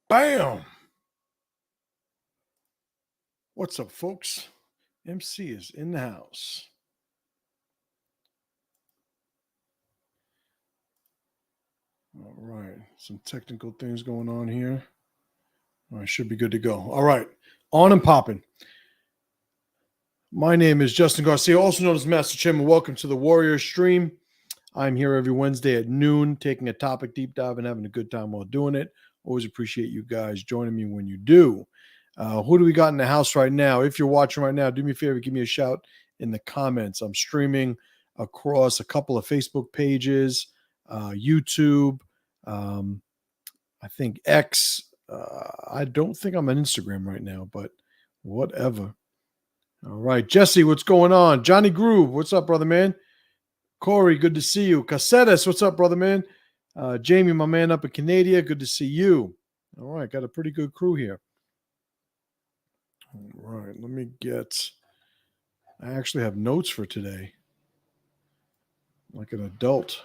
Bam! What's up, folks? MC is in the house. All right. Some technical things going on here. All right, should be good to go. All right. On and popping. My name is Justin Garcia, also known as Master Chairman. Welcome to the Warrior Stream. I'm here every Wednesday at noon, taking a topic deep dive and having a good time while doing it. Always appreciate you guys joining me when you do. Who do we got in the house right now? If you're watching right now, do me a favor, give me a shout in the comments. I'm streaming across a couple of Facebook pages, YouTube, I think X. I don't think I'm on Instagram right now, but whatever. All right, Jesse, what's going on? Johnny Groove, what's up, brother man? Corey, good to see you. Caceres, what's up, brother man? Jamie, my man up in Canada, good to see you. All right, got a pretty good crew here. All right, let me I actually have notes for today, like an adult.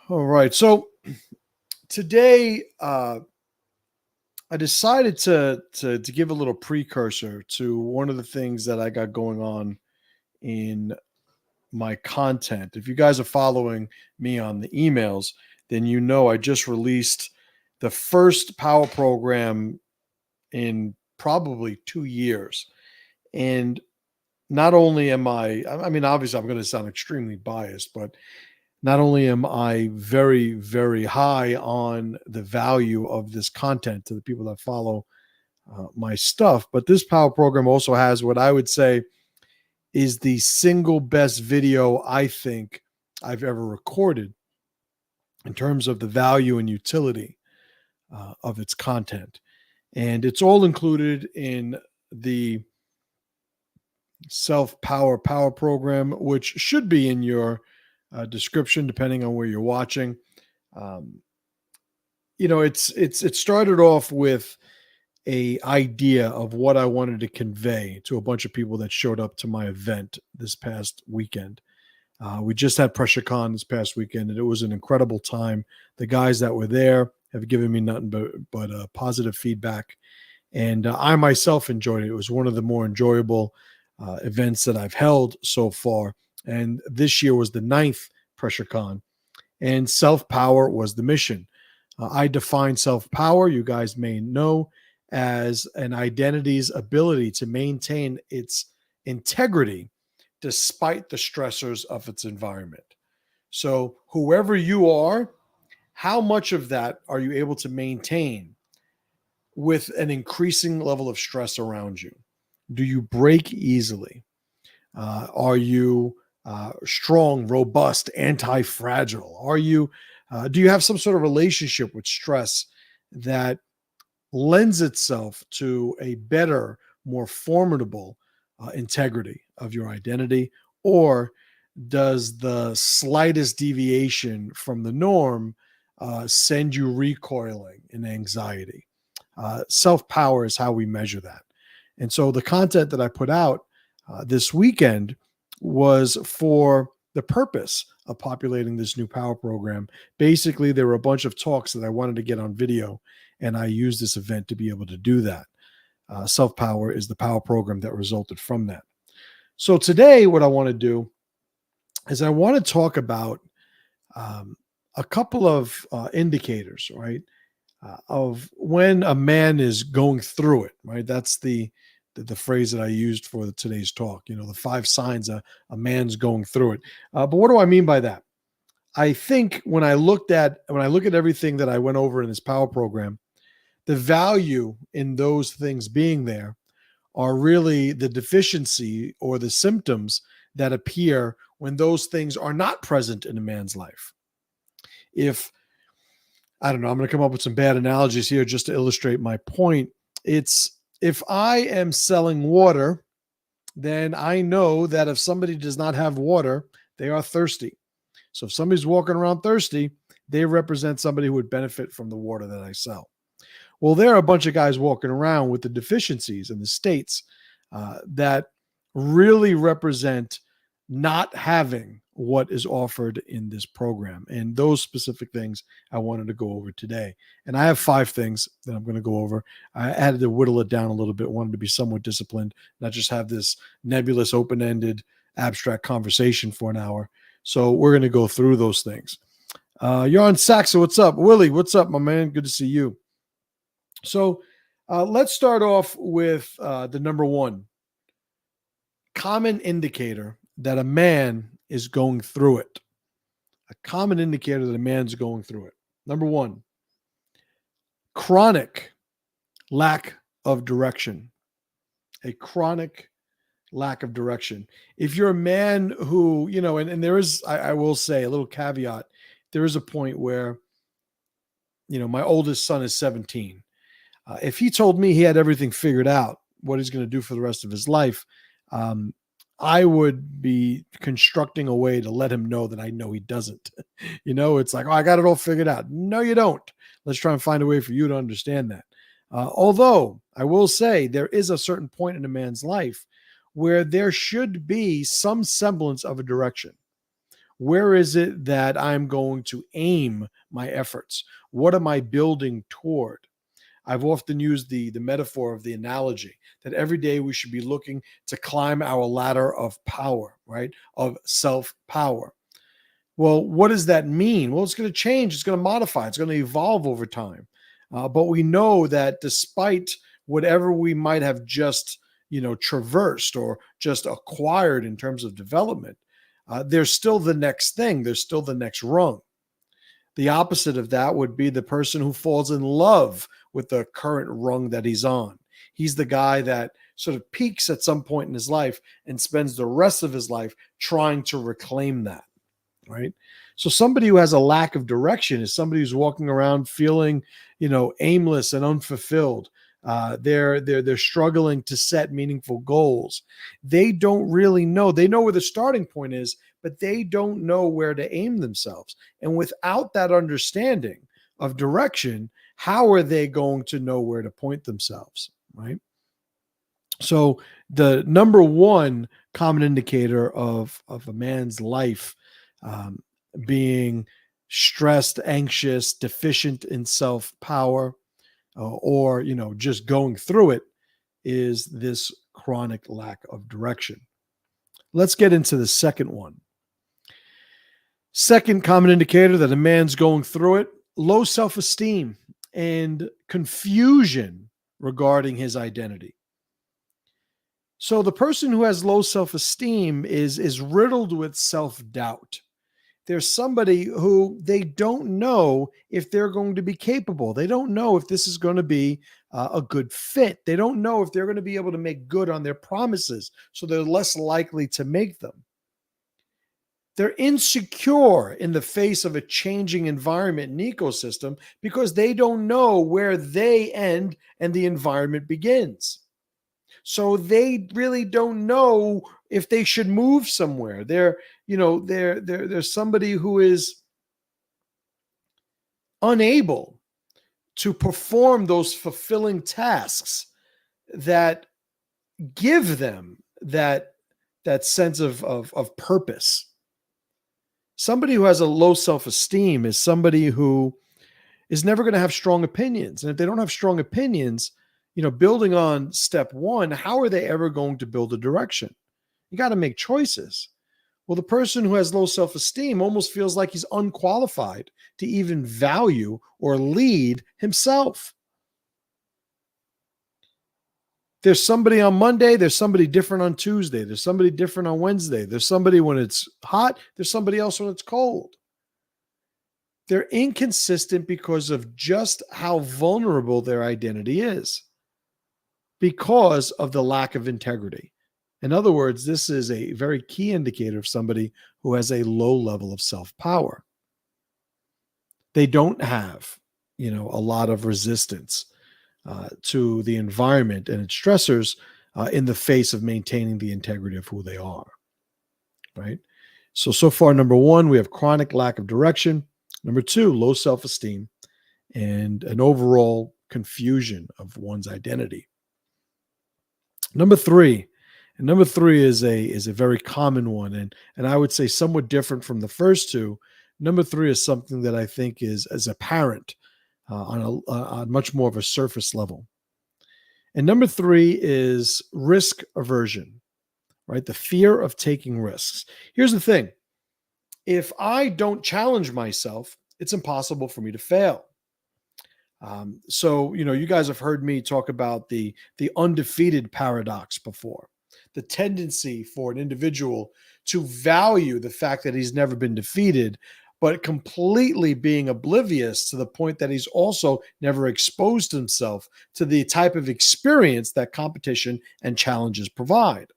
All right, so today I decided to give a little precursor to one of the things that I got going on in my content. If you guys are following me on the emails, then you know I just released the first power program in probably 2 years. And not only am I mean, obviously I'm going to sound extremely biased, but not only am I very, very high on the value of this content to the people that follow my stuff, but this power program also has what I would say is the single best video I think I've ever recorded in terms of the value and utility of its content. And it's all included in the Self-Power Power Program, which should be in your description, depending on where you're watching. It started off with a idea of what I wanted to convey to a bunch of people that showed up to my event this past weekend. We just had PressureCon this past weekend, and it was an incredible time. The guys that were there have given me nothing but positive feedback, and I myself enjoyed it. It was one of the more enjoyable events that I've held so far, and this year was the 9th PressureCon, and self-power was the mission. I define self-power, you guys may know, as an identity's ability to maintain its integrity despite the stressors of its environment. So whoever you are, how much of that are you able to maintain with an increasing level of stress around you? Do you break easily? Are you strong, robust, anti-fragile? Do you have some sort of relationship with stress that lends itself to a better, more formidable integrity of your identity? Or does the slightest deviation from the norm send you recoiling in anxiety? Self-power is how we measure that. And so the content that I put out this weekend was for the purpose of populating this new power program. Basically, there were a bunch of talks that I wanted to get on video, and I used this event to be able to do that. Self-Power is the power program that resulted from that. So today, what I want to do is I want to talk about a couple of indicators, right, of when a man is going through it, right? That's the phrase that I used for today's talk, the 5 signs a man's going through it. But what do I mean by that? I think when I look at everything that I went over in this power program, the value in those things being there are really the deficiency or the symptoms that appear when those things are not present in a man's life. I don't know, I'm going to come up with some bad analogies here just to illustrate my point. It's if I am selling water, then I know that if somebody does not have water, they are thirsty. So if somebody's walking around thirsty, they represent somebody who would benefit from the water that I sell. Well, there are a bunch of guys walking around with the deficiencies and the states that really represent not having what is offered in this program. And those specific things I wanted to go over today. And I have 5 things that I'm going to go over. I had to whittle it down a little bit, wanted to be somewhat disciplined, not just have this nebulous, open-ended, abstract conversation for an hour. So we're going to go through those things. You're on Saxa. What's up? Willie, what's up, my man? Good to see you. So let's start off with the number 1 common indicator that a man is going through it. A common indicator that a man's going through it. Number 1, chronic lack of direction. A chronic lack of direction. If you're a man who, and there is, I will say a little caveat, there is a point where, my oldest son is 17. If he told me he had everything figured out, what he's going to do for the rest of his life, I would be constructing a way to let him know that I know he doesn't. It's like, oh, I got it all figured out. No, you don't. Let's try and find a way for you to understand that. Although I will say there is a certain point in a man's life where there should be some semblance of a direction. Where is it that I'm going to aim my efforts? What am I building toward? I've often used the metaphor of the analogy that every day we should be looking to climb our ladder of power, right? Of self-power. Well, what does that mean? Well, it's going to change. It's going to modify. It's going to evolve over time. But we know that despite whatever we might have just, traversed or just acquired in terms of development, there's still the next thing. There's still the next rung. The opposite of that would be the person who falls in love with the current rung that he's on. He's the guy that sort of peaks at some point in his life and spends the rest of his life trying to reclaim that, right? So somebody who has a lack of direction is somebody who's walking around feeling, aimless and unfulfilled. They're struggling to set meaningful goals. They don't really know. They know where the starting point is, but they don't know where to aim themselves. And without that understanding of direction, how are they going to know where to point themselves, right? So the number 1 common indicator of a man's life being stressed, anxious, deficient in self-power, or, just going through it is this chronic lack of direction. Let's get into the second one. Second common indicator that a man's going through it, low self-esteem and confusion regarding his identity. So the person who has low self-esteem is riddled with self-doubt. There's somebody who they don't know if they're going to be capable. They don't know if this is going to be a good fit. They don't know if they're going to be able to make good on their promises, so they're less likely to make them. They're insecure in the face of a changing environment and ecosystem because they don't know where they end and the environment begins. So they really don't know if they should move somewhere. They're somebody who is unable to perform those fulfilling tasks that give them that sense of purpose. Somebody who has a low self-esteem is somebody who is never going to have strong opinions. And if they don't have strong opinions, building on step 1, how are they ever going to build a direction? You got to make choices. Well, the person who has low self-esteem almost feels like he's unqualified to even value or lead himself. There's somebody on Monday, there's somebody different on Tuesday, there's somebody different on Wednesday, there's somebody when it's hot, there's somebody else when it's cold. They're inconsistent because of just how vulnerable their identity is, because of the lack of integrity. In other words, this is a very key indicator of somebody who has a low level of self-power. They don't have, a lot of resistance to the environment and its stressors in the face of maintaining the integrity of who they are, right? So far, number 1, we have chronic lack of direction. Number 2, low self-esteem and an overall confusion of one's identity. Number 3, And number three is a very common one, and I would say somewhat different from the first two. Number three is something that I think is apparent on much more of a surface level. And number three is risk aversion, right? The fear of taking risks. Here's the thing: if I don't challenge myself, it's impossible for me to fail. So, you guys have heard me talk about the undefeated paradox before. The tendency for an individual to value the fact that he's never been defeated, but completely being oblivious to the point that he's also never exposed himself to the type of experience that competition and challenges provide.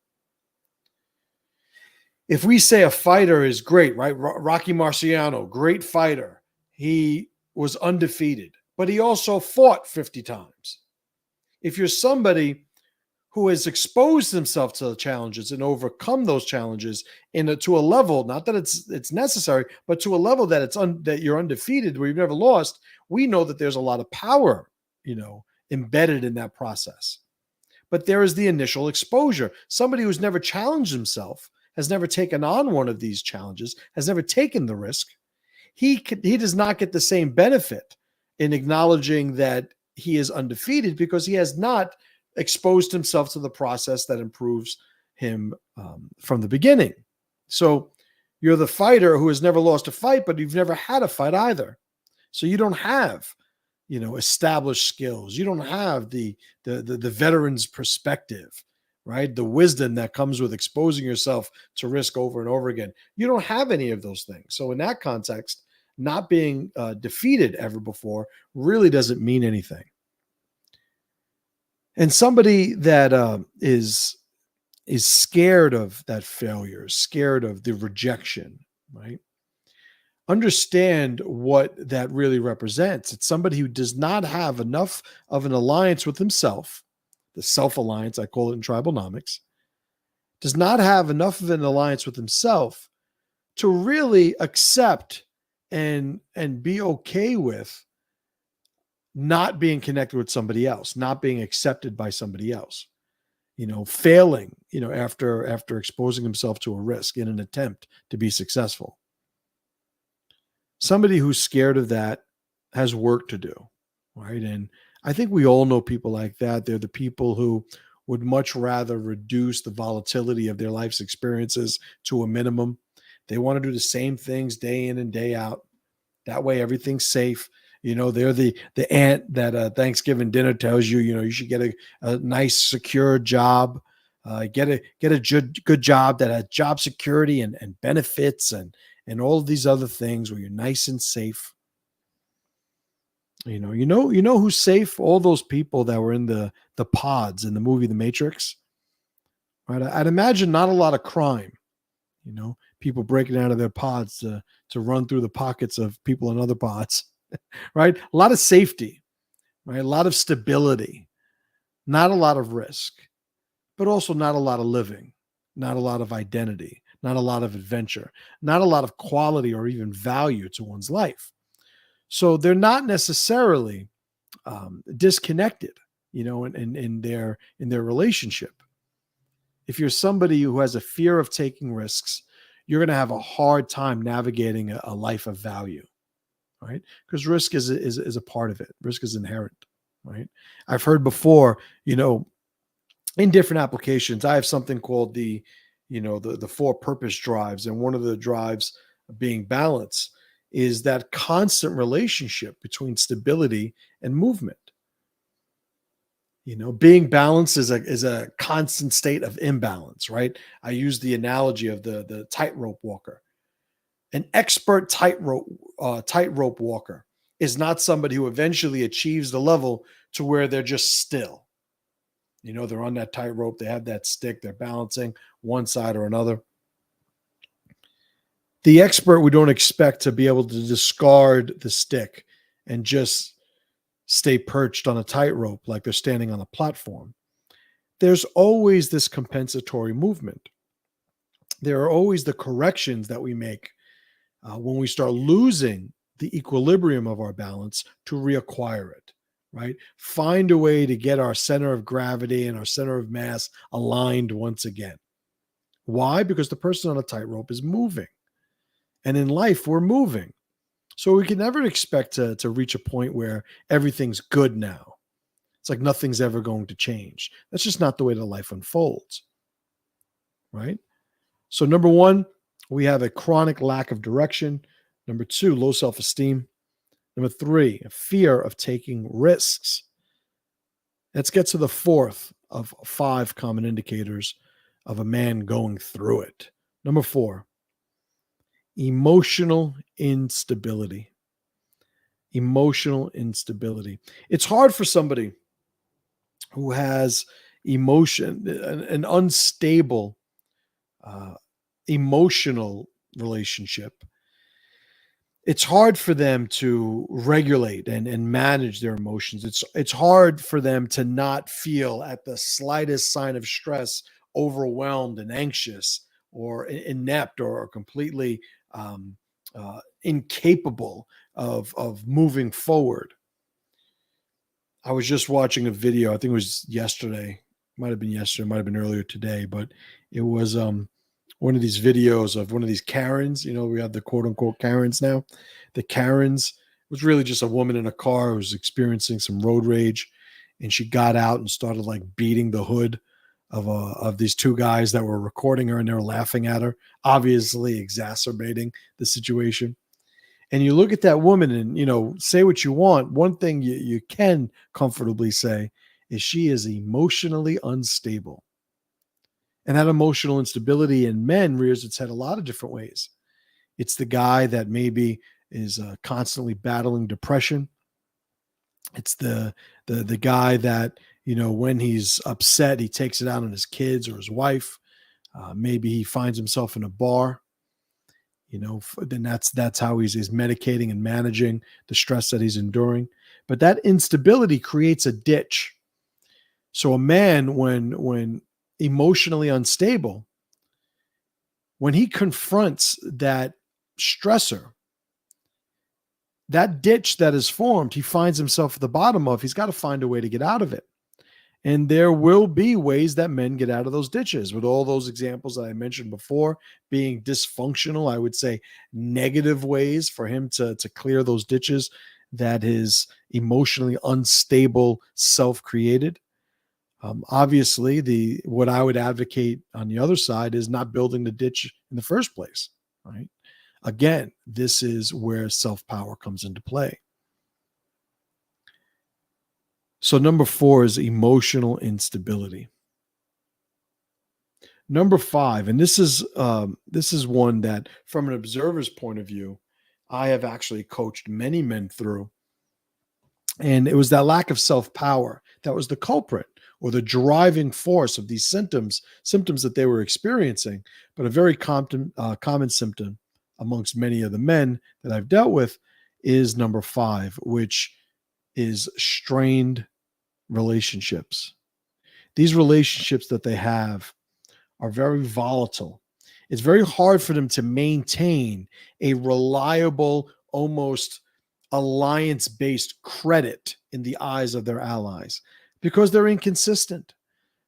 If we say a fighter is great, right? Rocky Marciano, great fighter. He was undefeated, but he also fought 50 times. If you're somebody who has exposed himself to the challenges and overcome those challenges to a level, not that it's necessary, but to a level that that you're undefeated, where you've never lost, we know that there's a lot of power, embedded in that process. But there is the initial exposure. Somebody who's never challenged himself, has never taken on one of these challenges, has never taken the risk, he does not get the same benefit in acknowledging that he is undefeated, because he has not exposed himself to the process that improves him from the beginning. So you're the fighter who has never lost a fight, but you've never had a fight either. So you don't have, established skills. You don't have the veteran's perspective, right? The wisdom that comes with exposing yourself to risk over and over again. You don't have any of those things. So in that context, not being defeated ever before really doesn't mean anything. And somebody that is scared of that failure, scared of the rejection, right? Understand what that really represents. It's somebody who does not have enough of an alliance with himself, the self-alliance, I call it in TRIBALNOMICS, does not have enough of an alliance with himself to really accept and be okay with not being connected with somebody else, not being accepted by somebody else, failing, after exposing himself to a risk in an attempt to be successful. Somebody who's scared of that has work to do, right? And I think we all know people like that. They're the people who would much rather reduce the volatility of their life's experiences to a minimum. They want to do the same things day in and day out. That way, everything's safe. They're the aunt that Thanksgiving dinner tells you, you should get a nice, secure job, get a good job that has job security and benefits and all of these other things where you're nice and safe. You know who's safe? All those people that were in the pods in the movie The Matrix, right? I'd imagine not a lot of crime. People breaking out of their pods to run through the pockets of people in other pods. Right? A lot of safety, right? A lot of stability, not a lot of risk, but also not a lot of living, not a lot of identity, not a lot of adventure, not a lot of quality or even value to one's life. So they're not necessarily disconnected, in their relationship. If you're somebody who has a fear of taking risks, you're going to have a hard time navigating a life of value. Right? Because risk is a part of it. Risk is inherent, right? I've heard before, in different applications, I have something called the 4 purpose drives. And one of the drives being balance is that constant relationship between stability and movement. Being balanced is a constant state of imbalance, right? I use the analogy of the tightrope walker. An expert tightrope walker is not somebody who eventually achieves the level to where they're just still. They're on that tightrope. They have that stick. They're balancing one side or another. The expert, we don't expect to be able to discard the stick and just stay perched on a tightrope like they're standing on a platform. There's always this compensatory movement. There are always the corrections that we make when we start losing the equilibrium of our balance to reacquire it, right? Find a way to get our center of gravity and our center of mass aligned once again. Why? Because the person on a tightrope is moving. And in life, we're moving. So we can never expect to reach a point where everything's good now. It's like nothing's ever going to change. That's just not the way that life unfolds, right? So number one, we have a chronic lack of direction. Number two, low self-esteem. Number three, a fear of taking risks. Let's get to the fourth of 5 common indicators of a man going through it. Number 4, emotional instability. Emotional instability. It's hard for somebody who has emotion, an unstable emotional relationship. It's hard for them to regulate and manage their emotions. It's hard for them to not feel at the slightest sign of stress overwhelmed and anxious or inept or completely incapable of moving forward. I was just watching a video. I think it was yesterday. Might have been yesterday. Might have been earlier today. But it was one of these videos of one of these Karens. You know, we have the quote unquote Karens now. The Karens was really just a woman in a car who was experiencing some road rage, and she got out and started like beating the hood of these 2 guys that were recording her, and they were laughing at her, obviously exacerbating the situation. And you look at that woman and, you know, say what you want. One thing you can comfortably say is she is emotionally unstable. And that emotional instability in men rears its head a lot of different ways. It's the guy that maybe is constantly battling depression. It's the guy that, you know, when he's upset, he takes it out on his kids or his wife. Maybe he finds himself in a bar. You know, then that's how he's medicating and managing the stress that he's enduring. But that instability creates a ditch. So a man, when emotionally unstable, when he confronts that stressor, that ditch that is formed, he finds himself at the bottom of, he's got to find a way to get out of it. And there will be ways that men get out of those ditches, with all those examples that I mentioned before being dysfunctional. I would say negative ways for him to clear those ditches that his emotionally unstable self created. Obviously, what I would advocate on the other side is not building the ditch in the first place, right? Again, this is where self-power comes into play. So number 4 is emotional instability. Number 5, and this is one that, from an observer's point of view, I have actually coached many men through, and it was that lack of self-power that was the culprit or the driving force of these symptoms that they were experiencing. But a very common symptom amongst many of the men that I've dealt with is number 5, which is strained relationships. These relationships that they have are very volatile. It's very hard for them to maintain a reliable, almost alliance-based credit in the eyes of their allies because they're inconsistent,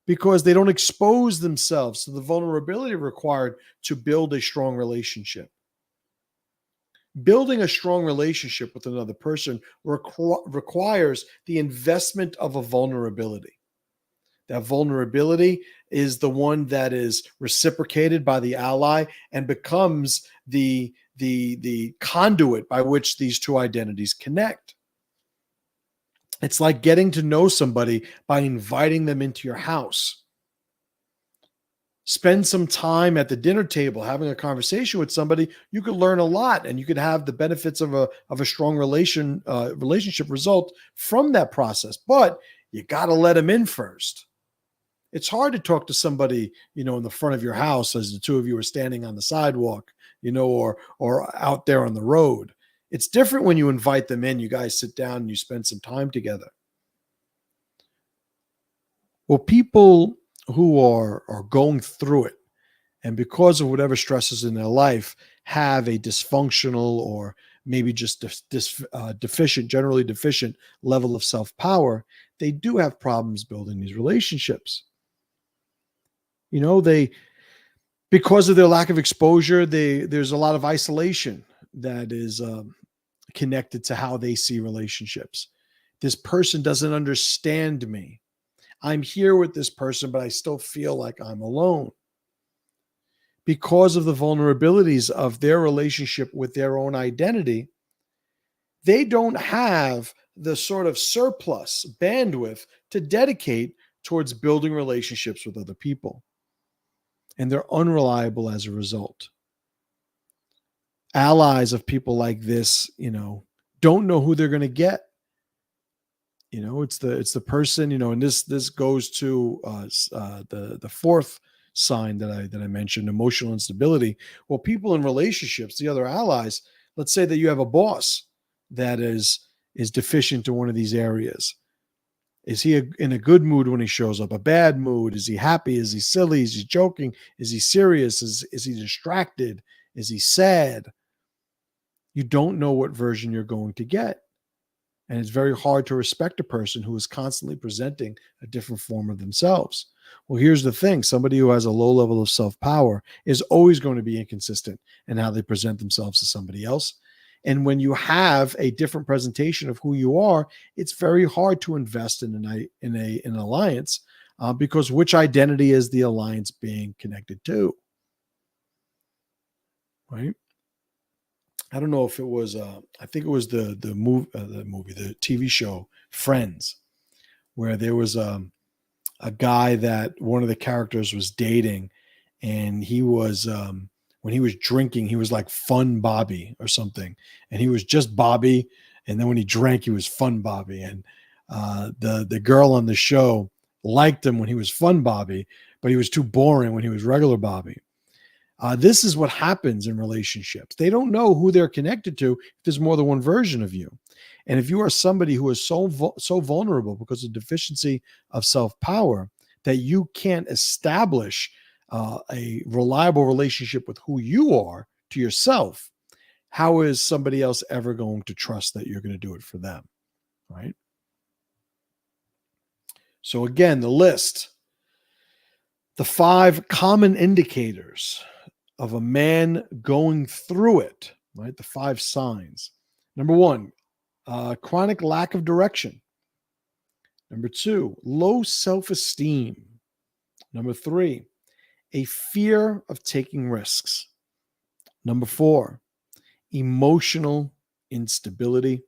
because they don't expose themselves to the vulnerability required to build a strong relationship. Building a strong relationship with another person requires the investment of a vulnerability. That vulnerability is the one that is reciprocated by the ally and becomes the conduit by which these 2 identities connect. It's like getting to know somebody by inviting them into your house. Spend some time at the dinner table having a conversation with somebody. You could learn a lot, and you could have the benefits of a strong relationship result from that process. But you got to let them in first. It's hard to talk to somebody, you know, in the front of your house as the 2 of you are standing on the sidewalk, you know, or out there on the road. It's different when you invite them in. You guys sit down and you spend some time together. Well, people who are going through it, and because of whatever stresses in their life, have a dysfunctional or maybe just deficient, generally deficient level of self-power, they do have problems building these relationships. Because of their lack of exposure, there's a lot of isolation that is connected to how they see relationships. This person doesn't understand me. I'm here with this person, but I still feel like I'm alone. Because of the vulnerabilities of their relationship with their own identity, they don't have the sort of surplus bandwidth to dedicate towards building relationships with other people. And they're unreliable as a result. Allies of people like this, don't know who they're going to get. It's the person, and this goes to the fourth sign that I mentioned, emotional instability. Well, people in relationships, the other allies, let's say that you have a boss that is deficient in one of these areas. Is he in a good mood when he shows up? A bad mood? Is he happy? Is he silly? Is he joking? Is he serious? Is he distracted? Is he sad? You don't know what version you're going to get. And it's very hard to respect a person who is constantly presenting a different form of themselves. Well, here's the thing. Somebody who has a low level of self-power is always going to be inconsistent in how they present themselves to somebody else. And when you have a different presentation of who you are, it's very hard to invest in an alliance because which identity is the alliance being connected to? Right? I don't know if it was. I think it was the TV show Friends, where there was a guy that one of the characters was dating, and he was when he was drinking, he was like Fun Bobby or something, and he was just Bobby, and then when he drank, he was Fun Bobby, and the girl on the show liked him when he was Fun Bobby, but he was too boring when he was regular Bobby. This is what happens in relationships. They don't know who they're connected to if there's more than one version of you. And if you are somebody who is so vulnerable because of deficiency of self-power that you can't establish a reliable relationship with who you are to yourself, how is somebody else ever going to trust that you're going to do it for them, right? So again, the list, the 5 common indicators of a man going through it, right? The 5 signs. Number 1, chronic lack of direction. Number 2, low self-esteem. Number 3, a fear of taking risks. Number 4, emotional instability.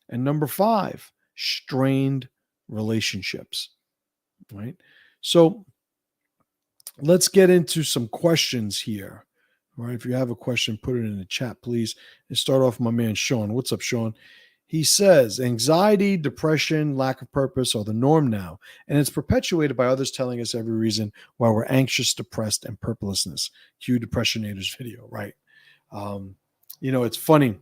And number 5, strained relationships, right? So let's get into some questions here. All right. If you have a question, put it in the chat, please. And start off with my man, Sean. What's up, Sean? He says, anxiety, depression, lack of purpose are the norm now, and it's perpetuated by others telling us every reason why we're anxious, depressed, and purposelessness. Cue Depressionators video, right? It's funny.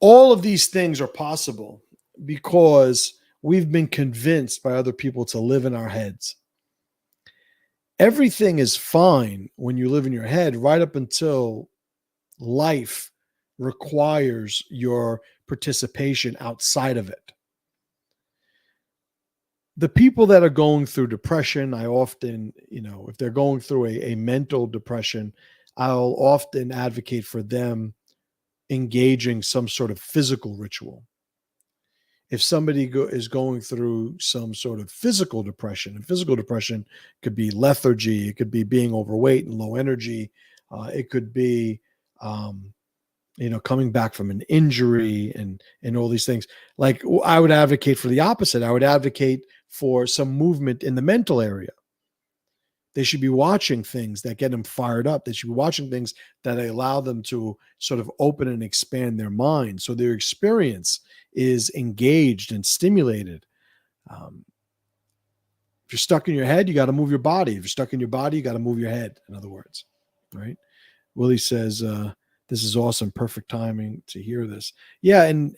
All of these things are possible because we've been convinced by other people to live in our heads. Everything is fine when you live in your head right up until life requires your participation outside of it. The people that are going through depression, I often, if they're going through a mental depression, I'll often advocate for them engaging some sort of physical ritual. If somebody is going through some sort of physical depression, and physical depression could be lethargy, it could be being overweight and low energy, it could be, coming back from an injury and all these things. Like, I would advocate for the opposite. I would advocate for some movement in the mental area. They should be watching things that get them fired up. They should be watching things that allow them to sort of open and expand their mind, so their experience is engaged and stimulated. If you're stuck in your head, you got to move your body. If you're stuck in your body, you got to move your head, in other words, right? Willie says, this is awesome. Perfect timing to hear this. Yeah. And,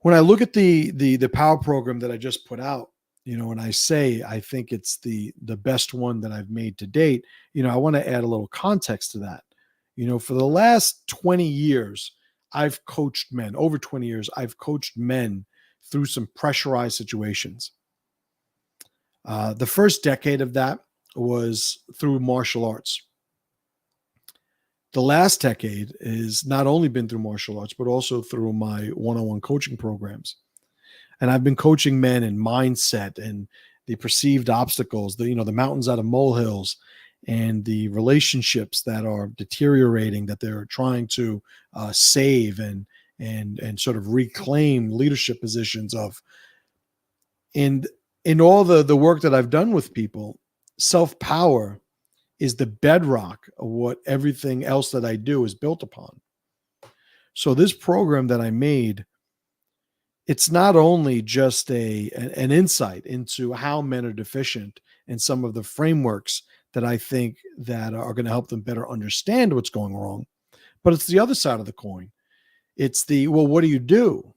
when I look at the power program that I just put out, and I say, I think it's the best one that I've made to date, I want to add a little context to that. For the last 20 years, I've coached men. Over 20 years, I've coached men through some pressurized situations. The first decade of that was through martial arts. The last decade has not only been through martial arts, but also through my one-on-one coaching programs. And I've been coaching men in mindset and the perceived obstacles, the mountains out of molehills, and the relationships that are deteriorating that they're trying to save and sort of reclaim leadership positions of. And in all the work that I've done with people, self-power is the bedrock of what everything else that I do is built upon. So this program that I made, it's not only just an insight into how men are deficient and some of the frameworks that I think that are going to help them better understand what's going wrong, but it's the other side of the coin. It's what do you do,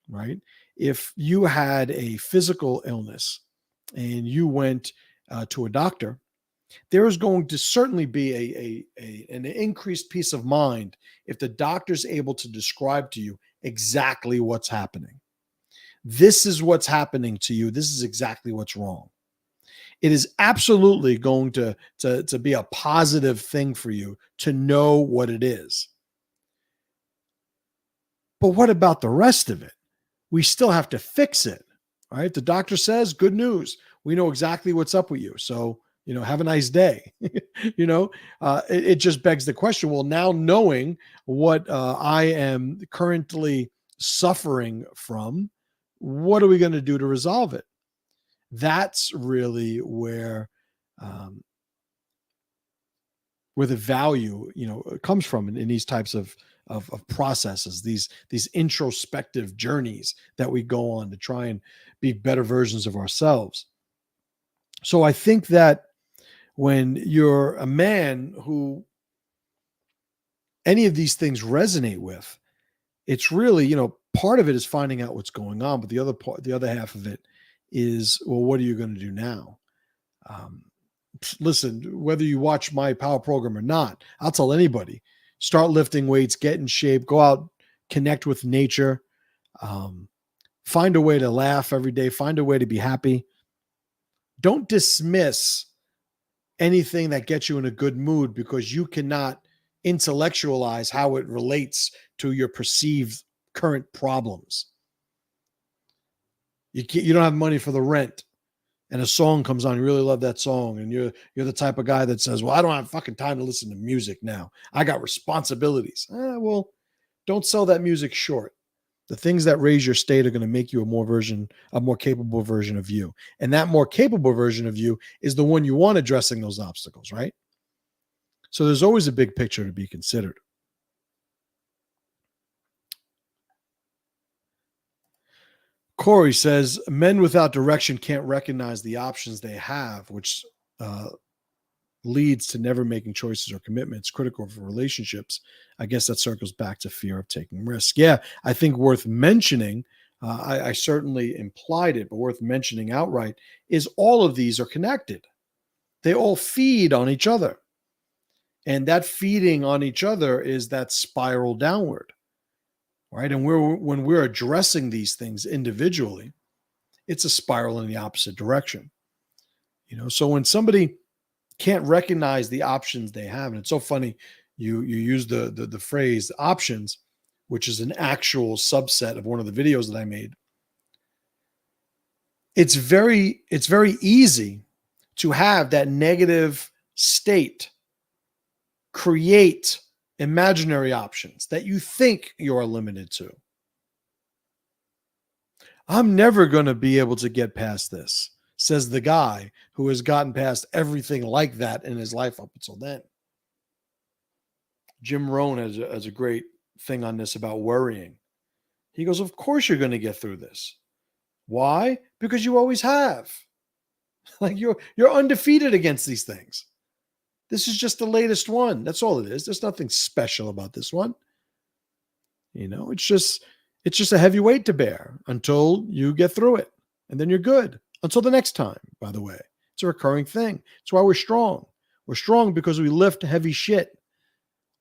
right? If you had a physical illness and you went to a doctor, there is going to certainly be an increased peace of mind if the doctor's able to describe to you exactly what's happening. This is what's happening to you. This is exactly what's wrong. It is absolutely going to be a positive thing for you to know what it is. But what about the rest of it? We still have to fix it, right? The doctor says, good news. We know exactly what's up with you. So, have a nice day. It just begs the question, well, now knowing what I am currently suffering from, what are we going to do to resolve it? That's really where the value, comes from in these types of processes, these introspective journeys that we go on to try and be better versions of ourselves. So I think that when you're a man who any of these things resonate with, it's really, part of it is finding out what's going on, but the other half of it is, well, what are you going to do now? Listen, whether you watch my power program or not, I'll tell anybody, start lifting weights, get in shape, go out, connect with nature, find a way to laugh every day, find a way to be happy. Don't dismiss anything that gets you in a good mood because you cannot intellectualize how it relates to your perceived current problems. You don't have money for the rent, and a song comes on, you really love that song, and you're the type of guy that says, well, I don't have fucking time to listen to music now. I got responsibilities. Well, don't sell that music short. The things that raise your state are going to make you a more capable version of you. And that more capable version of you is the one you want addressing those obstacles, right? So there's always a big picture to be considered. Corey says, men without direction can't recognize the options they have, which leads to never making choices or commitments critical for relationships. I guess that circles back to fear of taking risks. Yeah, I think worth mentioning, I certainly implied it, but worth mentioning outright, is all of these are connected. They all feed on each other. And that feeding on each other is that spiral downward, right? And when we're addressing these things individually, it's a spiral in the opposite direction. So when somebody can't recognize the options they have, and it's so funny, you use the phrase options, which is an actual subset of one of the videos that I made. It's very easy to have that negative state create imaginary options that you think you're limited to. I'm never going to be able to get past this, says the guy who has gotten past everything like that in his life up until then. Jim Rohn has a great thing on this about worrying. He goes, of course you're going to get through this. Why? Because you always have. Like you're undefeated against these things. This is just the latest one. That's all it is. There's nothing special about this one. It's just a heavy weight to bear until you get through it. And then you're good. Until the next time, by the way. It's a recurring thing. It's why we're strong. We're strong because we lift heavy shit.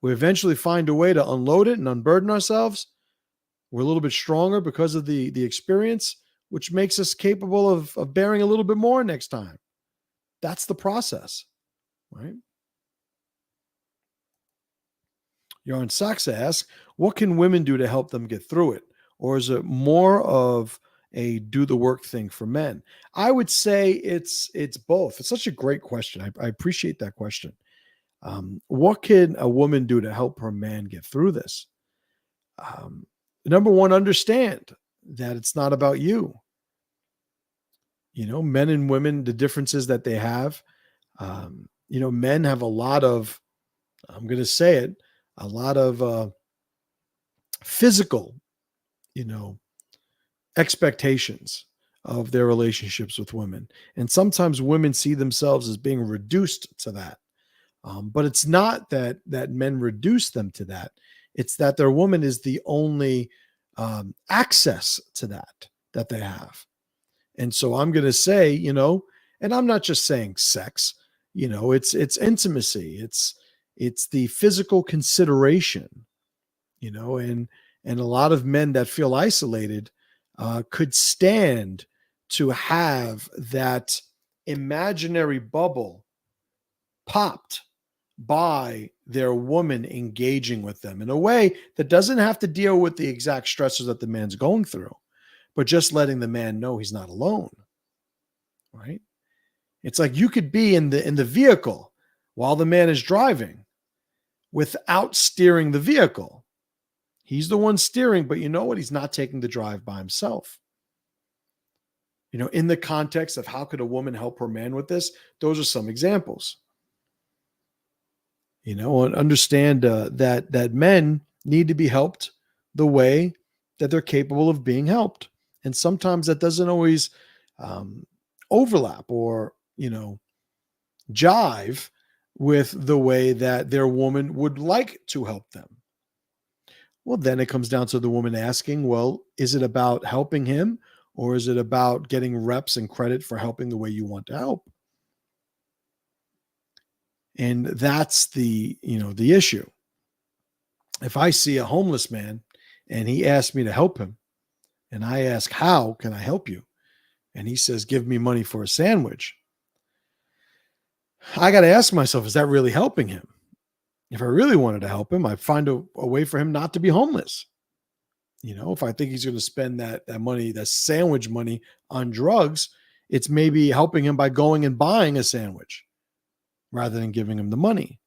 We eventually find a way to unload it and unburden ourselves. We're a little bit stronger because of the experience, which makes us capable of bearing a little bit more next time. That's the process, right? Yarn Saxa asks, what can women do to help them get through it? Or is it more of a do the work thing for men? I would say it's both. It's such a great question. I appreciate that question. What can a woman do to help her man get through this? Number one, understand that it's not about you. Men and women, the differences that they have. Men have a lot of, I'm going to say it, a lot of physical, expectations of their relationships with women. And sometimes women see themselves as being reduced to that. But it's not that men reduce them to that. It's that their woman is the only access to that they have. And so I'm going to say, and I'm not just saying sex, it's intimacy. It's the physical consideration, and a lot of men that feel isolated could stand to have that imaginary bubble popped by their woman engaging with them in a way that doesn't have to deal with the exact stressors that the man's going through, but just letting the man know he's not alone, right? It's like you could be in the vehicle while the man is driving without steering the vehicle. He's the one steering, but you know what? He's not taking the drive by himself. In the context of how could a woman help her man with this, those are some examples. And understand that men need to be helped the way that they're capable of being helped. And sometimes that doesn't always overlap or, jive with the way that their woman would like to help them. Well, then it comes down to the woman asking, well, is it about helping him or is it about getting reps and credit for helping the way you want to help? And that's the issue. If I see a homeless man and he asks me to help him and I ask, how can I help you? And he says, give me money for a sandwich. I got to ask myself, is that really helping him? If I really wanted to help him, I'd find a way for him not to be homeless. If I think he's going to spend that money, that sandwich money on drugs, it's maybe helping him by going and buying a sandwich rather than giving him the money.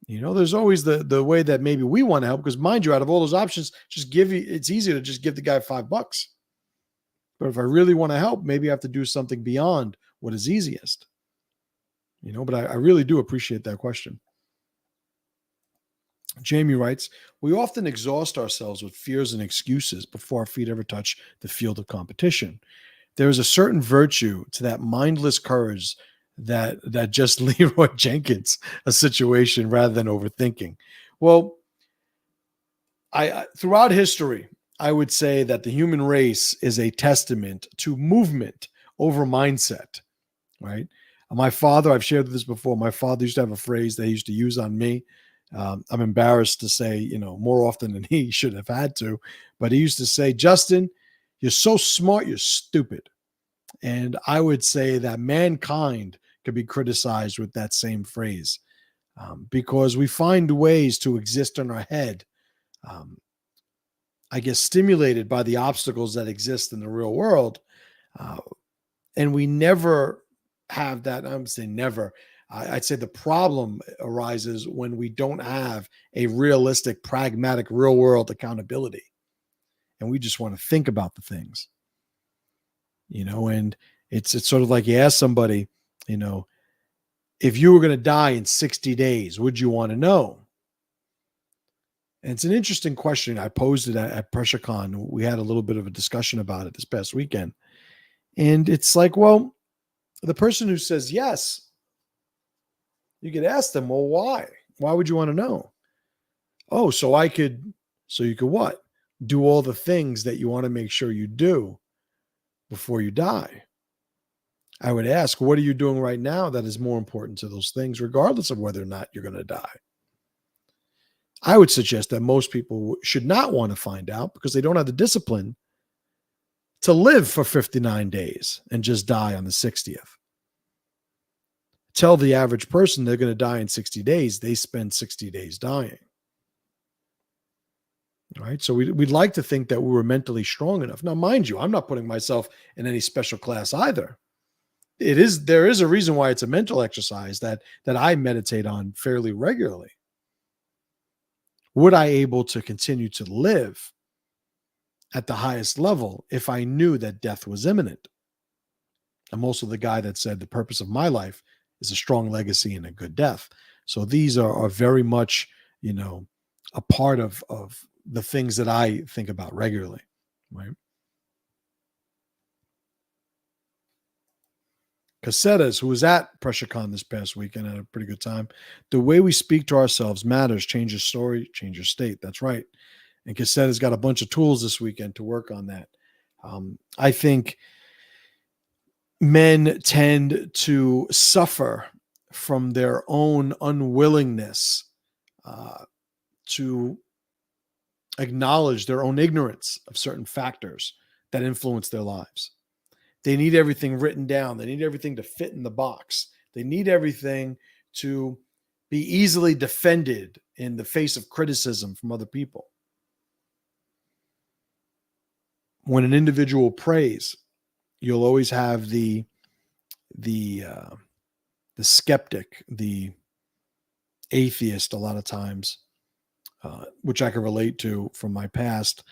There's always the way that maybe we want to help, because mind you, out of all those options, it's easier to just give the guy $5. But if I really want to help, maybe I have to do something beyond what is easiest. But I really do appreciate that question. Jamie writes, we often exhaust ourselves with fears and excuses before our feet ever touch the field of competition. There is a certain virtue to that mindless courage that just Leroy Jenkins a situation rather than overthinking. Well, I throughout history, I would say that the human race is a testament to movement over mindset, right? My father, I've shared this before, my father used to have a phrase that he used to use on me. I'm embarrassed to say, more often than he should have had to, but he used to say, Justin, you're so smart, you're stupid. And I would say that mankind could be criticized with that same phrase because we find ways to exist in our head, I guess, stimulated by the obstacles that exist in the real world. And we never have that. I'm saying never. I'd say the problem arises when we don't have a realistic, pragmatic, real world accountability. And we just want to think about the things, and it's sort of like you ask somebody, if you were going to die in 60 days, would you want to know? And it's an interesting question. I posed it at PressureCon. We had a little bit of a discussion about it this past weekend. And it's like, well, the person who says yes, you could ask them, well, why? Why would you want to know? Oh, so you could what? Do all the things that you want to make sure you do before you die. I would ask, what are you doing right now that is more important to those things, regardless of whether or not you're going to die? I would suggest that most people should not want to find out because they don't have the discipline to live for 59 days and just die on the 60th. Tell the average person they're going to die in 60 days, they spend 60 days dying. All right. So we'd like to think that we were mentally strong enough. Now, mind you, I'm not putting myself in any special class either. There is a reason why it's a mental exercise that I meditate on fairly regularly. Would I able to continue to live at the highest level if I knew that death was imminent? I'm also the guy that said the purpose of my life is a strong legacy and a good death. So these are very much, a part of the things that I think about regularly, right? Casetas, who was at PressureCon this past weekend, had a pretty good time. The way we speak to ourselves matters. Change your story, change your state. That's right. And Casetta's got a bunch of tools this weekend to work on that. I think men tend to suffer from their own unwillingness to acknowledge their own ignorance of certain factors that influence their lives. They need everything written down. They need everything to fit in the box. They need everything to be easily defended in the face of criticism from other people. When an individual prays, you'll always have the skeptic, the atheist a lot of times, which I can relate to from my past,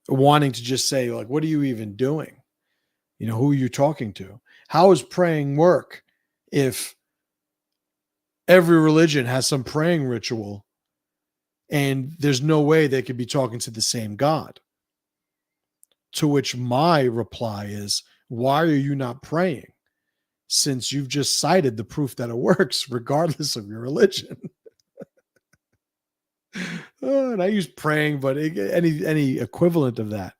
wanting to just say, like, what are you even doing? Who are you talking to? How does praying work if every religion has some praying ritual and there's no way they could be talking to the same God? To which my reply is, why are you not praying? Since you've just cited the proof that it works regardless of your religion. And I use praying, but any equivalent of that.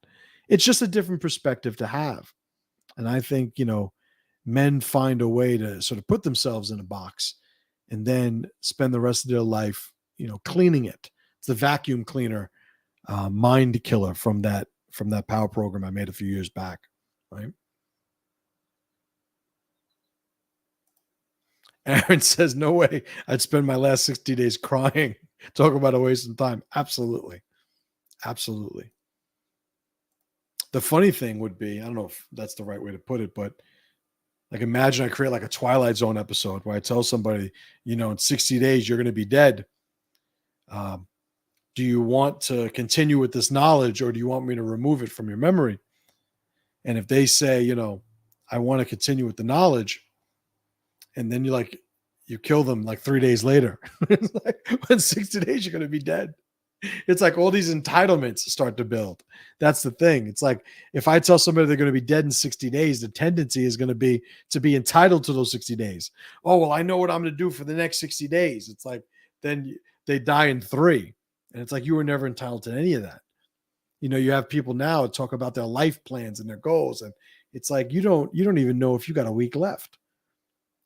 It's just a different perspective to have. And I think, men find a way to sort of put themselves in a box and then spend the rest of their life, cleaning it. It's the vacuum cleaner mind killer from that power program I made a few years back, right? Aaron says, no way I'd spend my last 60 days crying. Talk about a waste of time. Absolutely. Absolutely. The funny thing would be, I don't know if that's the right way to put it, but like imagine I create like a Twilight Zone episode where I tell somebody, in 60 days, you're going to be dead. Do you want to continue with this knowledge or do you want me to remove it from your memory? And if they say, I want to continue with the knowledge, and then you kill them like 3 days later, it's like, in 60 days, you're going to be dead. It's like all these entitlements start to build. That's the thing. It's like if I tell somebody they're going to be dead in 60 days, the tendency is going to be entitled to those 60 days. Oh, well, I know what I'm going to do for the next 60 days. It's like then they die in 3. And it's like you were never entitled to any of that. You have people now talk about their life plans and their goals. And it's like you don't even know if you got a week left.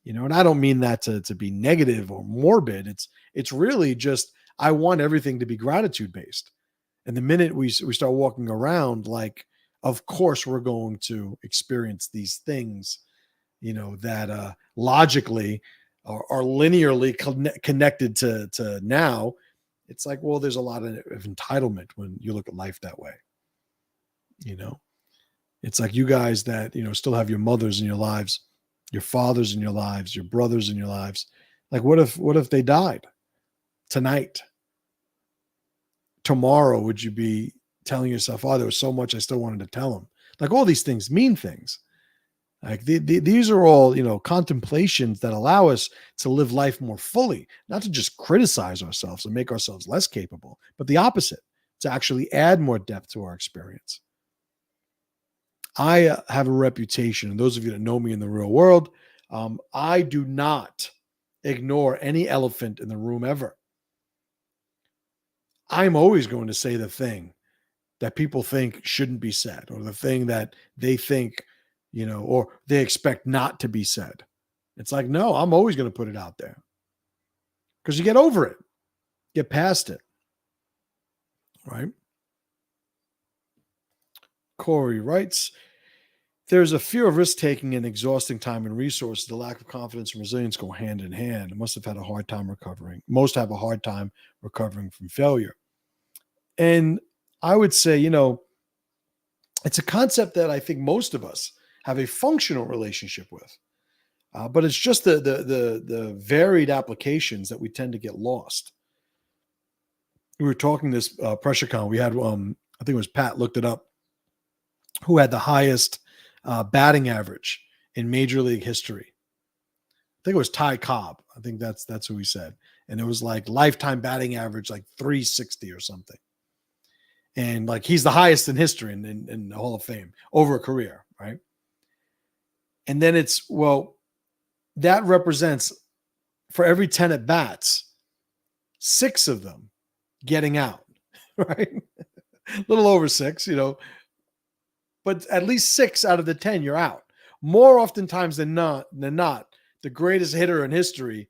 And I don't mean that to be negative or morbid. It's really just I want everything to be gratitude based. And the minute we start walking around like, of course, we're going to experience these things, that logically are linearly connected to now. It's like, well, there's a lot of entitlement when you look at life that way. It's like you guys that, still have your mothers in your lives, your fathers in your lives, your brothers in your lives. Like, what if they died tonight? Tomorrow, would you be telling yourself, oh, there was so much I still wanted to tell them? Like all these things mean things. Like these are all, contemplations that allow us to live life more fully, not to just criticize ourselves and make ourselves less capable, but the opposite, to actually add more depth to our experience. I have a reputation, and those of you that know me in the real world, I do not ignore any elephant in the room ever. I'm always going to say the thing that people think shouldn't be said, or the thing that they think, or they expect not to be said. It's like, no, I'm always going to put it out there because you get over it. get past it, right? Corey writes, there's a fear of risk-taking and exhausting time and resources. The lack of confidence and resilience go hand in hand. I must have had a hard time recovering. Most have a hard time recovering from failure. And I would say, it's a concept that I think most of us have a functional relationship with. But it's just the varied applications that we tend to get lost. We were talking this pressure con. We had, I think it was Pat looked it up, who had the highest batting average in Major League history. I think it was Ty Cobb. I think that's who he said. And it was like lifetime batting average, like 360 or something. And like he's the highest in history in the Hall of Fame over a career, right? And then it's, well, that represents for every 10 at bats, 6 of them getting out, right? A little over 6, but at least 6 out of the 10 you're out. More oftentimes than not, the greatest hitter in history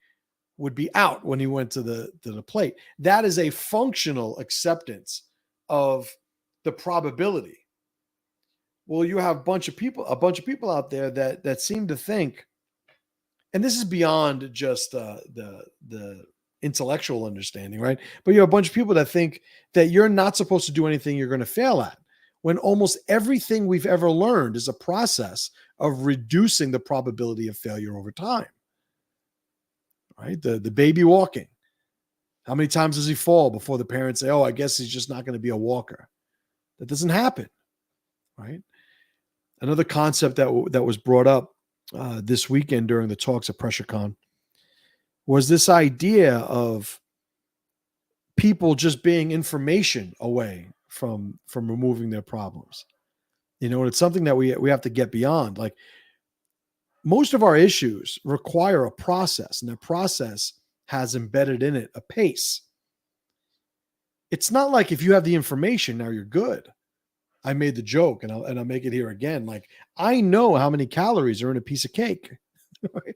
would be out when he went to the plate. That is a functional acceptance of the probability. Well, you have a bunch of people out there that seem to think, and this is beyond just the intellectual understanding, right? But you have a bunch of people that think that you're not supposed to do anything you're going to fail at, when almost everything we've ever learned is a process of reducing the probability of failure over time, right? The baby walking. How many times does he fall before the parents say, oh, I guess he's just not going to be a walker? That doesn't happen, right? Another concept that was brought up this weekend during the talks at PressureCon was this idea of people just being information away from removing their problems. And it's something that we have to get beyond. Like, most of our issues require a process, and that process has embedded in it a pace. It's not like if you have the information, now you're good. I made the joke, and I'll make it here again. Like, I know how many calories are in a piece of cake. Right?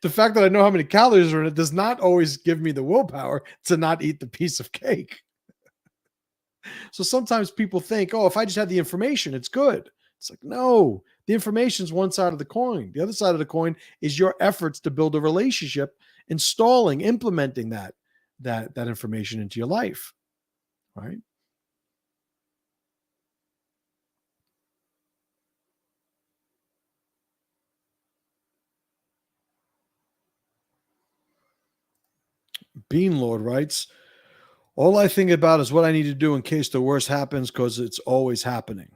The fact that I know how many calories are in it does not always give me the willpower to not eat the piece of cake. So sometimes people think, oh, if I just had the information, it's good. It's like, no, the information is one side of the coin. The other side of the coin is your efforts to build a relationship, implementing that information into your life, right? Bean Lord writes, all I think about is what I need to do in case the worst happens, because it's always happening.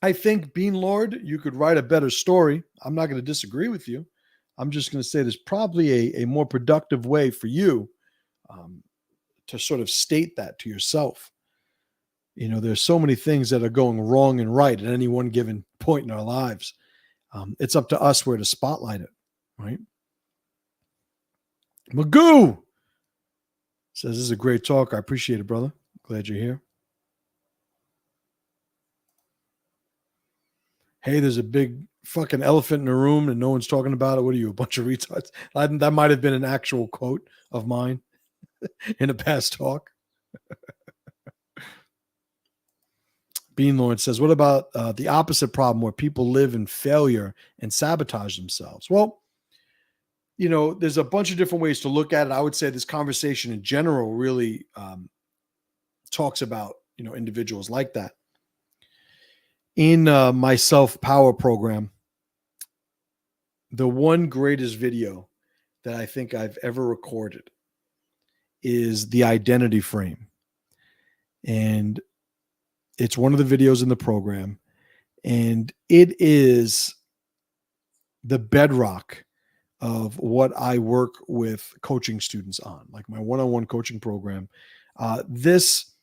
I think, Bean Lord, you could write a better story. I'm not going to disagree with you. I'm just going to say there's probably a more productive way for you to sort of state that to yourself. There's so many things that are going wrong and right at any one given point in our lives. It's up to us where to spotlight it, right? Magoo says, this is a great talk. I appreciate it, brother. Glad you're here. Hey, there's a big fucking elephant in the room and no one's talking about it. What are you, a bunch of retards? That might have been an actual quote of mine in a past talk. Bean Lord says, what about the opposite problem where people live in failure and sabotage themselves? Well, there's a bunch of different ways to look at it. I would say this conversation in general really talks about, individuals like that. In my self-power program, the one greatest video that I think I've ever recorded is the identity frame. And it's one of the videos in the program. And it is the bedrock of what I work with coaching students on, like my one-on-one coaching program. This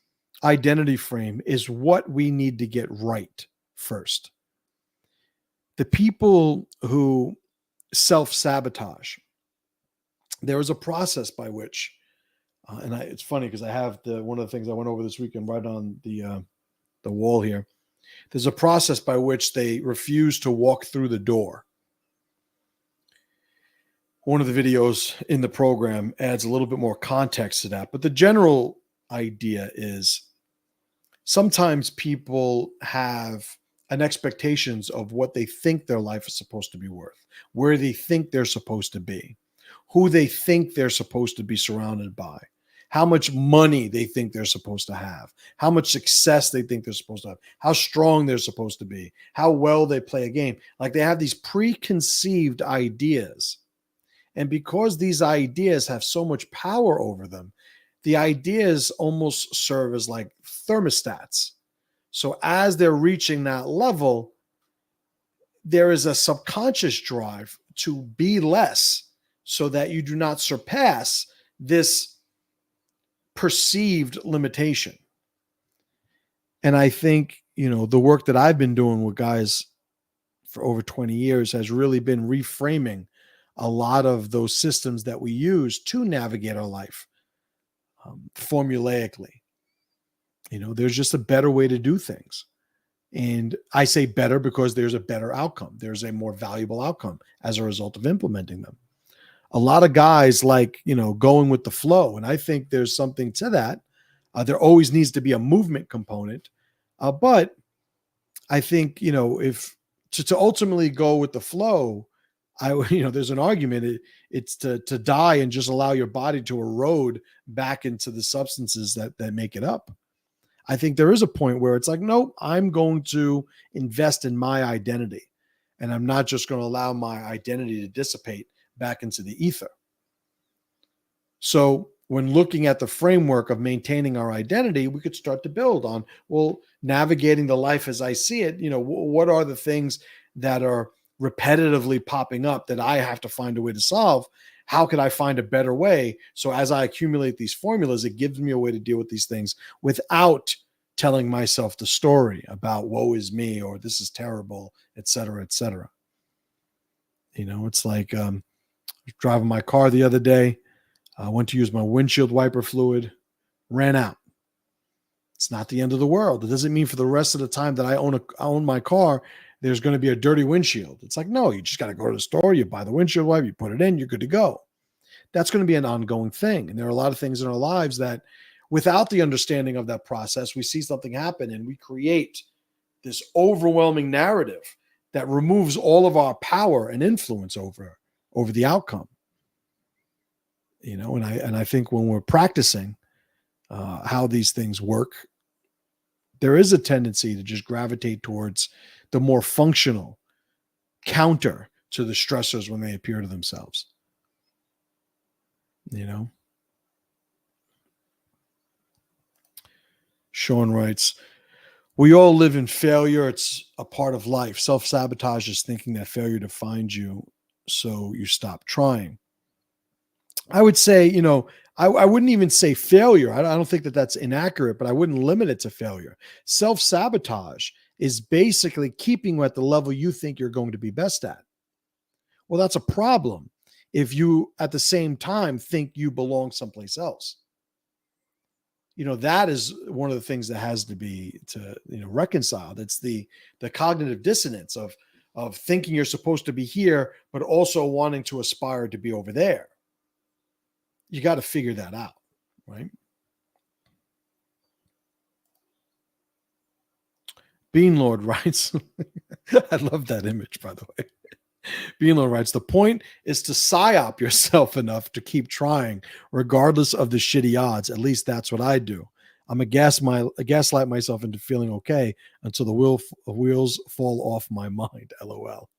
identity frame is what we need to get right first. The people who self-sabotage, there is a process by which, it's funny because I have one of the things I went over this weekend right on the wall here. There's a process by which they refuse to walk through the door. one of the videos in the program adds a little bit more context to that. But the general idea is sometimes people have an expectations of what they think their life is supposed to be worth, where they think they're supposed to be, who they think they're supposed to be surrounded by, how much money they think they're supposed to have, how much success they think they're supposed to have, how strong they're supposed to be, how well they play a game. Like they have these preconceived ideas. And because these ideas have so much power over them, the ideas almost serve as like thermostats. So as they're reaching that level, there is a subconscious drive to be less so that you do not surpass this perceived limitation. And I think, the work that I've been doing with guys for over 20 years has really been reframing a lot of those systems that we use to navigate our life formulaically. There's just a better way to do things. And I say better because there's a better outcome. There's a more valuable outcome as a result of implementing them. A lot of guys like, going with the flow. And I think there's something to that. There always needs to be a movement component. But I think, if to ultimately go with the flow, there's an argument. It's to die and just allow your body to erode back into the substances that make it up. I think there is a point where it's like, nope, I'm going to invest in my identity. And I'm not just going to allow my identity to dissipate back into the ether. So when looking at the framework of maintaining our identity, we could start to build on, navigating the life as I see it. What are the things that are repetitively popping up that I have to find a way to solve? How could I find a better way? So as I accumulate these formulas, it gives me a way to deal with these things without telling myself the story about woe is me or this is terrible, et cetera, et cetera. It's like driving my car the other day. I went to use my windshield wiper fluid, ran out. It's not the end of the world. It doesn't mean for the rest of the time that I own my car, there's going to be a dirty windshield. It's like, no, you just got to go to the store, you buy the windshield wiper, you put it in, you're good to go. That's going to be an ongoing thing. And there are a lot of things in our lives that without the understanding of that process, we see something happen and we create this overwhelming narrative that removes all of our power and influence over the outcome. And I think when we're practicing how these things work, there is a tendency to just gravitate towards the more functional counter to the stressors when they appear to themselves. Sean writes, we all live in failure. It's a part of life. Self-sabotage is thinking that failure defines you, so you stop trying. I would say, I wouldn't even say failure. I don't think that that's inaccurate, but I wouldn't limit it to failure. Self-sabotage is basically keeping you at the level you think you're going to be best at. Well, that's a problem if you at the same time think you belong someplace else. That is one of the things that has to be reconciled. It's the cognitive dissonance of thinking you're supposed to be here, but also wanting to aspire to be over there. You got to figure that out, right? Bean Lord writes, I love that image, by the way. Bean Lord writes, the point is to psyop yourself enough to keep trying, regardless of the shitty odds. At least that's what I do. I'm a gaslight myself into feeling okay until the wheels fall off my mind. LOL.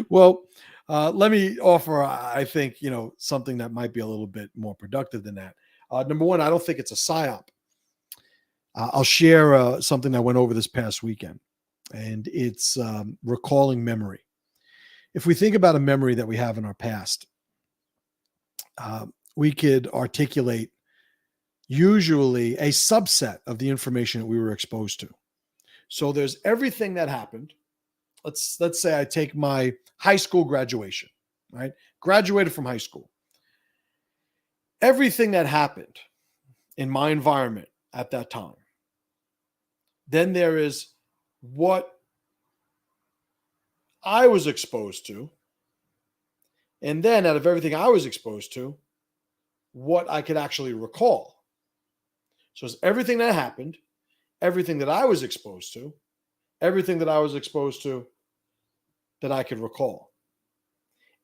Well, let me offer, I think, something that might be a little bit more productive than that. Number one, I don't think it's a psyop. I'll share something that went over this past weekend, and it's recalling memory. If we think about a memory that we have in our past, we could articulate usually a subset of the information that we were exposed to. So there's everything that happened. Let's say I take my high school graduation, right? Graduated from high school. Everything that happened in my environment at that time. Then there is what I was exposed to. And then out of everything I was exposed to, what I could actually recall. So it's everything that happened, everything that I was exposed to, everything that I was exposed to that I could recall.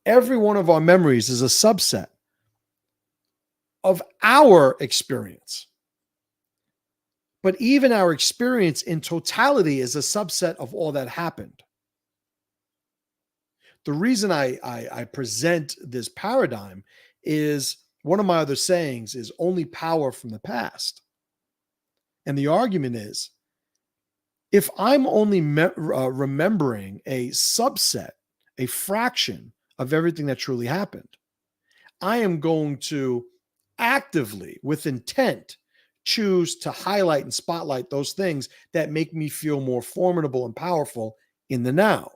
Every one of our memories is a subset of our experience. But even our experience in totality is a subset of all that happened. The reason I present this paradigm is one of my other sayings is only power from the past. And the argument is, if I'm only remembering a subset, a fraction of everything that truly happened, I am going to actively, with intent, choose to highlight and spotlight those things that make me feel more formidable and powerful in the now.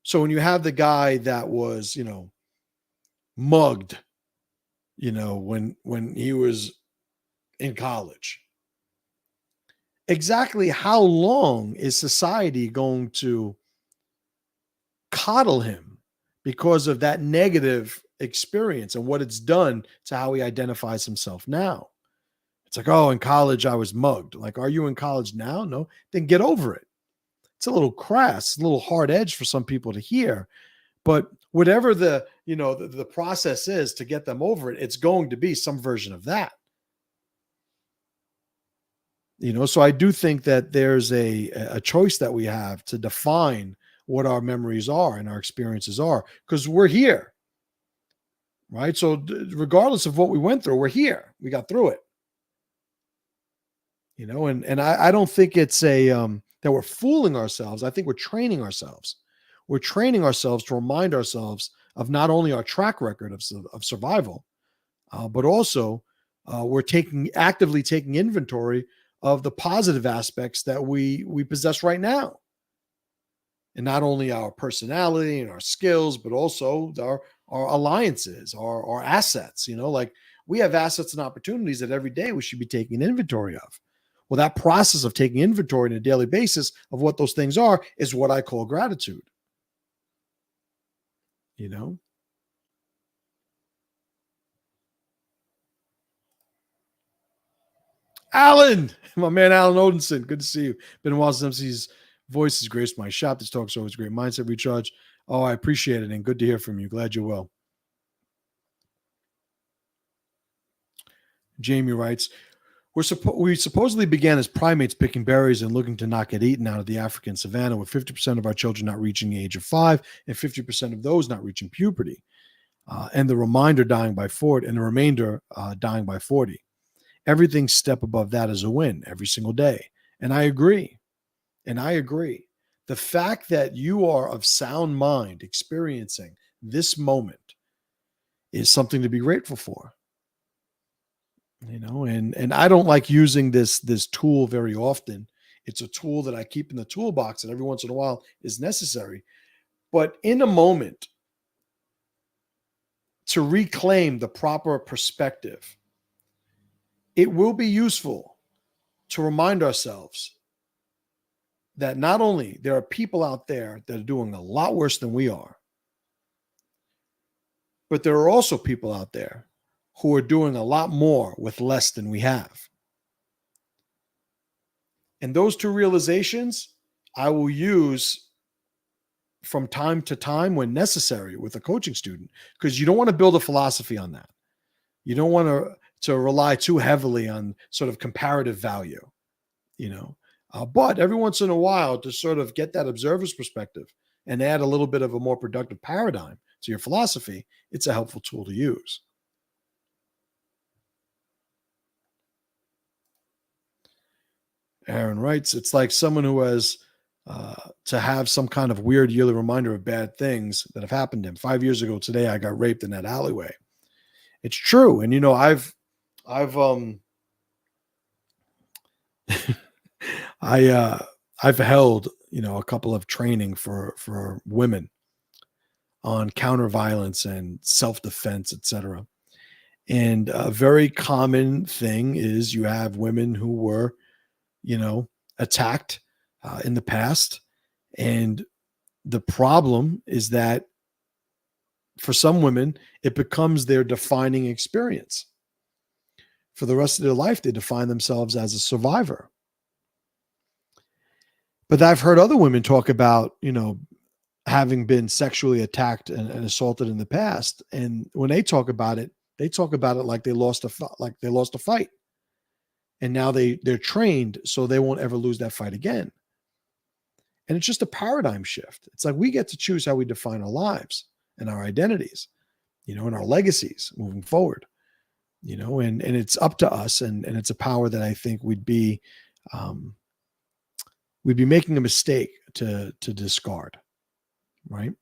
So when you have the guy that was, mugged, when he was in college, exactly how long is society going to coddle him because of that negative experience and what it's done to how he identifies himself now? It's like, oh, in college I was mugged. Like, are you in college now? No, then get over it. It's a little crass, a little hard edge for some people to hear, but whatever the process is to get them over it, it's going to be some version of that. So I do think that there's a choice that we have to define what our memories are and our experiences are, because we're here, right? So regardless of what we went through, we're here. We got through it, and I don't think it's that we're fooling ourselves. I think we're training ourselves. We're training ourselves to remind ourselves of not only our track record of survival, but also we're actively taking inventory of the positive aspects that we possess right now. And not only our personality and our skills, but also our alliances, our assets. Like, we have assets and opportunities that every day we should be taking inventory of. Well, that process of taking inventory on a daily basis of what those things are is what I call gratitude. Alan, my man, Alan Odinson, good to see you. Been a while since MC's voice has graced my shop. This talk's always great. Mindset Recharge. Oh, I appreciate it, and good to hear from you. Glad you're well. Jamie writes, we supposedly began as primates picking berries and looking to not get eaten out of the African savannah, with 50% of our children not reaching the age of 5 and 50% of those not reaching puberty, and the remainder dying by 40. Everything step above that is a win every single day. And I agree. The fact that you are of sound mind experiencing this moment is something to be grateful for. And I don't like using this tool very often. It's a tool that I keep in the toolbox that every once in a while is necessary. But in a moment, to reclaim the proper perspective, it will be useful to remind ourselves that not only there are people out there that are doing a lot worse than we are, but there are also people out there who are doing a lot more with less than we have. And those two realizations I will use from time to time when necessary with a coaching student, because you don't want to build a philosophy on that. You don't want to rely too heavily on sort of comparative value, but every once in a while, to sort of get that observer's perspective and add a little bit of a more productive paradigm to your philosophy, it's a helpful tool to use. Aaron writes, it's like someone who has to have some kind of weird yearly reminder of bad things that have happened to him. 5 years ago today, I got raped in that alleyway. It's true. And, I've I've held, a couple of training for women on counter violence and self-defense, etc. And a very common thing is you have women who were, attacked in the past. And the problem is that for some women, it becomes their defining experience. For the rest of their life, they define themselves as a survivor. But I've heard other women talk about, having been sexually attacked and assaulted in the past. And when they talk about it like they lost a fight. And now they're trained so they won't ever lose that fight again. And it's just a paradigm shift. It's like we get to choose how we define our lives and our identities, and our legacies moving forward, and it's up to us. And it's a power that I think we'd be making a mistake to discard. Right.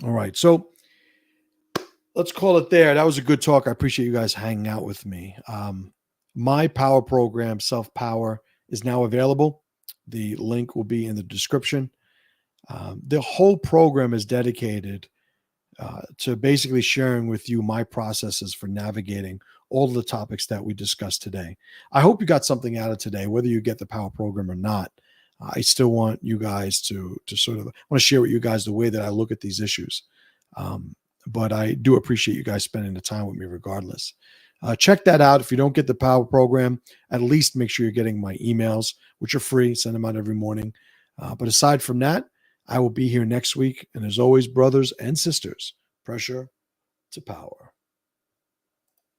All right. So let's call it there. That was a good talk. I appreciate you guys hanging out with me. My power program, Self Power, is now available. The link will be in the description. The whole program is dedicated to basically sharing with you my processes for navigating all of the topics that we discussed today. I hope you got something out of today, whether you get the power program or not. I still want you guys to sort of, I want to share with you guys the way that I look at these issues. But I do appreciate you guys spending the time with me regardless. Check that out. If you don't get the power program, at least make sure you're getting my emails, which are free. Send them out every morning. But aside from that, I will be here next week. And as always, brothers and sisters, pressure to power.